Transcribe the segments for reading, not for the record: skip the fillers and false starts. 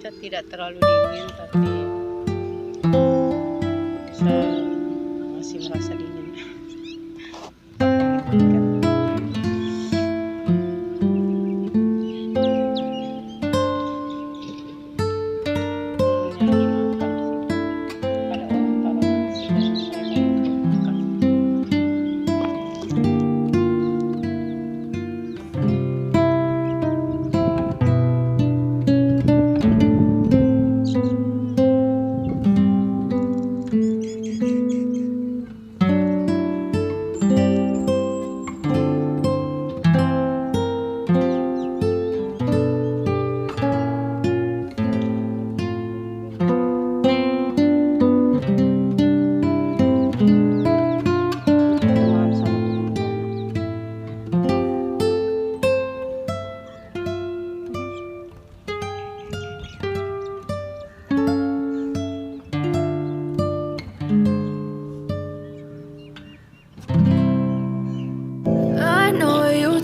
cuaca tidak terlalu dingin, tapi saya masih merasa dingin.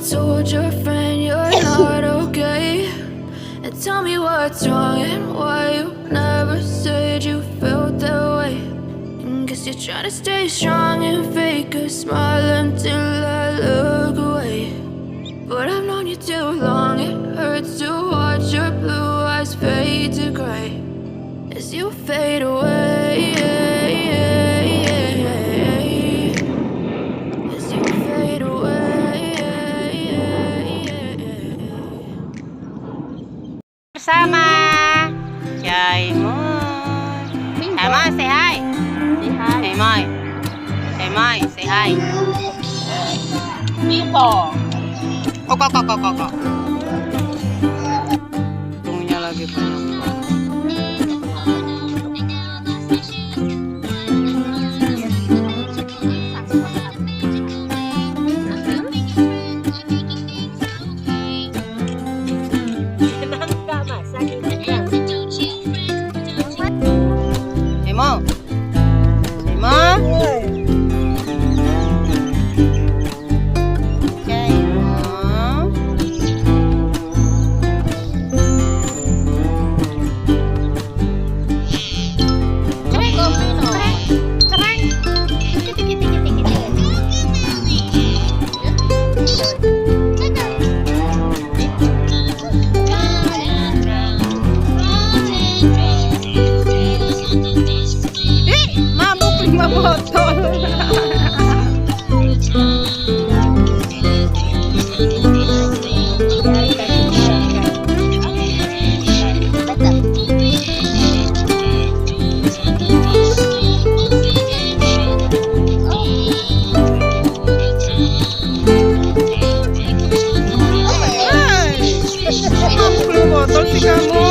Told your friend you're not okay, and tell me what's wrong and why you never said you felt that way. And guess you're trying to stay strong and fake a smile until I look away. But I've known you too long, it hurts to watch your blue eyes fade to gray as you fade away. As you fade away. Bersama Jaimun. Taman, say hi. Say hi. Hey, Mai. Hey, Mai, say hi. Miko. Kok. Tunggunya lagi banyak. Kamu